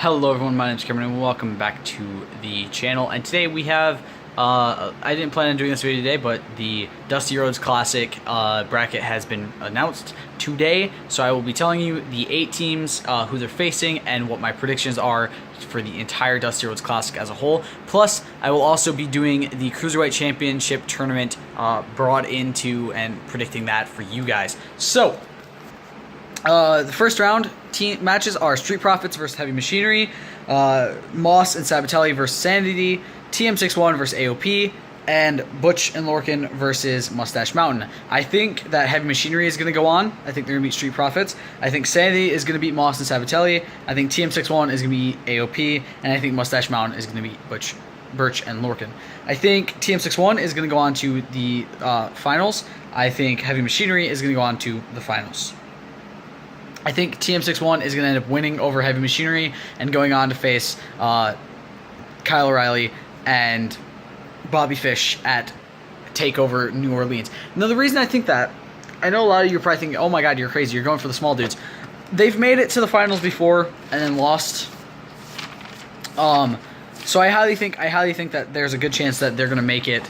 Hello everyone, my name is Cameron and welcome back to the channel. And today we have, I didn't plan on doing this video today, but the Dusty Rhodes Classic bracket has been announced today. So I will be telling you the 8 teams, who they're facing, and what my predictions are for the entire Dusty Rhodes Classic as a whole. Plus, I will also be doing the Cruiserweight Championship tournament brought into and predicting that for you guys. So, the first round team matches are Street Profits versus Heavy Machinery, Moss and Sabatelli versus Sanity, TM61 versus AOP, and Butch and Lorcan versus Mustache Mountain. I think that Heavy Machinery is going to go on. I think they're going to beat Street Profits. I think Sanity is going to beat Moss and Sabatelli. I think TM61 is going to beat AOP, and I think Mustache Mountain is going to beat Birch and Lorcan. I think TM61 is going to go on to the finals. I think Heavy Machinery is going to go on to the finals. I think TM61 is going to end up winning over Heavy Machinery and going on to face Kyle O'Reilly and Bobby Fish at TakeOver New Orleans. Now, the reason I think that, I know a lot of you are probably thinking, oh my god, you're crazy, you're going for the small dudes. They've made it to the finals before and then lost. So I highly think that there's a good chance that they're going to make it,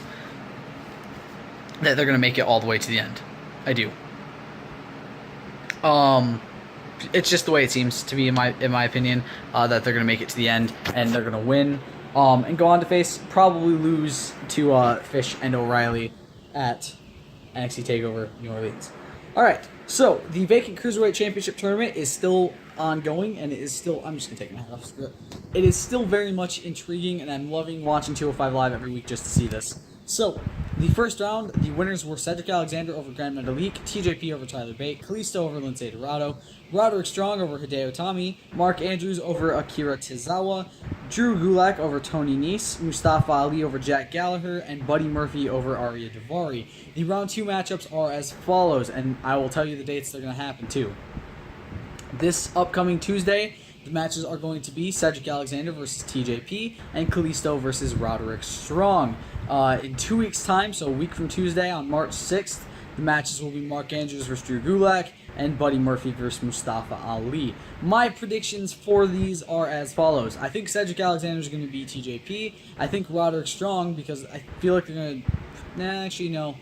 all the way to the end. I do. It's just the way it seems to be, in my opinion, that they're going to make it to the end and they're going to win, and go on to face, probably lose to Fish and O'Reilly at NXT TakeOver New Orleans. All right, so the vacant Cruiserweight Championship tournament is still ongoing, and it is still, I'm just going to take my hat off. It is still very much intriguing, and I'm loving watching 205 Live every week just to see this. So, the first round, the winners were Cedric Alexander over Grand Metalik, TJP over Tyler Bate, Kalisto over Lindsay Dorado, Roderick Strong over Hideo Itami, Mark Andrews over Akira Tozawa, Drew Gulak over Tony Nese, Mustafa Ali over Jack Gallagher, and Buddy Murphy over Arya Daivari. The round 2 matchups are as follows, and I will tell you the dates they're going to happen too. This upcoming Tuesday, the matches are going to be Cedric Alexander versus TJP and Kalisto versus Roderick Strong. In 2 weeks' time, so a week from Tuesday on March 6th, the matches will be Mark Andrews versus Drew Gulak and Buddy Murphy versus Mustafa Ali. My predictions for these are as follows. I think Cedric Alexander is going to beat TJP. I think Roderick Strong, because I feel like they're going to... actually, no.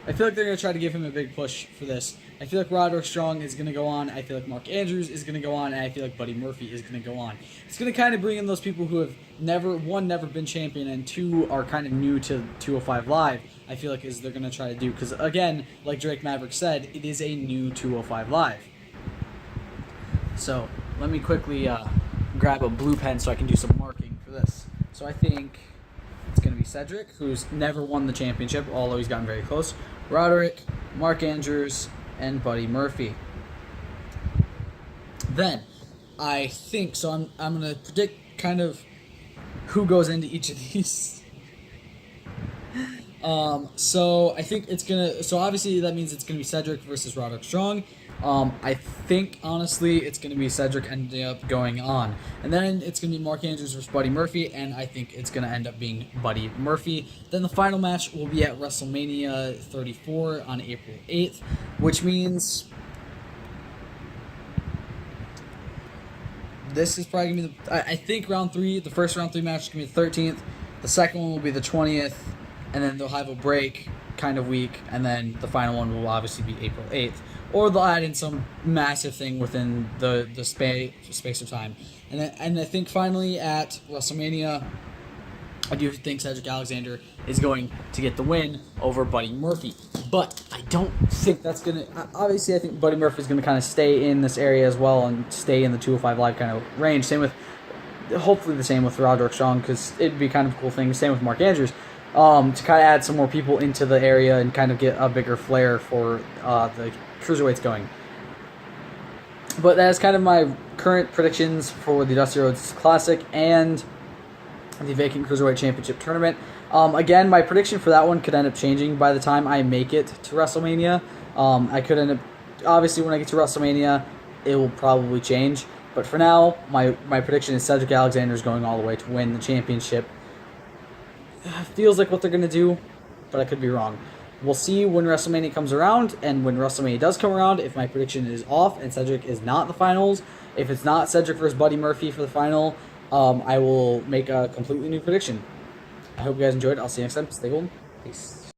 I feel like they're going to try to give him a big push for this. I feel like Roderick Strong is going to go on. I feel like Mark Andrews is going to go on. And I feel like Buddy Murphy is going to go on. It's going to kind of bring in those people who have never been champion, and 2 are kind of new to 205 Live. I feel like they're going to try to do. Because, again, like Drake Maverick said, it is a new 205 Live. So, let me quickly grab a blue pen so I can do some marking for this. So, I think it's going to be Cedric, who's never won the championship, although he's gotten very close. Roderick, Mark Andrews, and Buddy Murphy. Then, I think, so I'm going to predict kind of who goes into each of these. So I think it's going to, so obviously that means it's going to be Cedric versus Roderick Strong. I think, honestly, it's going to be Cedric ending up going on. And then it's going to be Mark Andrews versus Buddy Murphy, and I think it's going to end up being Buddy Murphy. Then the final match will be at WrestleMania 34 on April 8th, which means this is probably going to be I think round 3, the first round 3 match is going to be the 13th. The second one will be the 20th, and then they'll have a break kind of week, and then the final one will obviously be April 8th. Or they'll add in some massive thing within the space of time. And I think finally at WrestleMania, I do think Cedric Alexander is going to get the win over Buddy Murphy. But I don't think that's going to... Obviously, I think Buddy Murphy is going to kind of stay in this area as well and stay in the 205 Live kind of range. Same with... Hopefully the same with Roderick Strong, because it'd be kind of a cool thing. Same with Mark Andrews. To kind of add some more people into the area and kind of get a bigger flair for the Cruiserweights going. But that's kind of my current predictions for the Dusty Rhodes Classic and the vacant Cruiserweight Championship tournament. Again, my prediction for that one could end up changing by the time I make it to WrestleMania. I could end up, obviously when I get to WrestleMania, it will probably change. But for now, my prediction is Cedric Alexander is going all the way to win the championship. Feels like what they're going to do, but I could be wrong. We'll see when WrestleMania comes around, and when WrestleMania does come around, if my prediction is off and Cedric is not the finals, If it's not Cedric versus Buddy Murphy for the final, I will make a completely new prediction. I hope you guys enjoyed. I'll see you next time. Stay golden. Peace.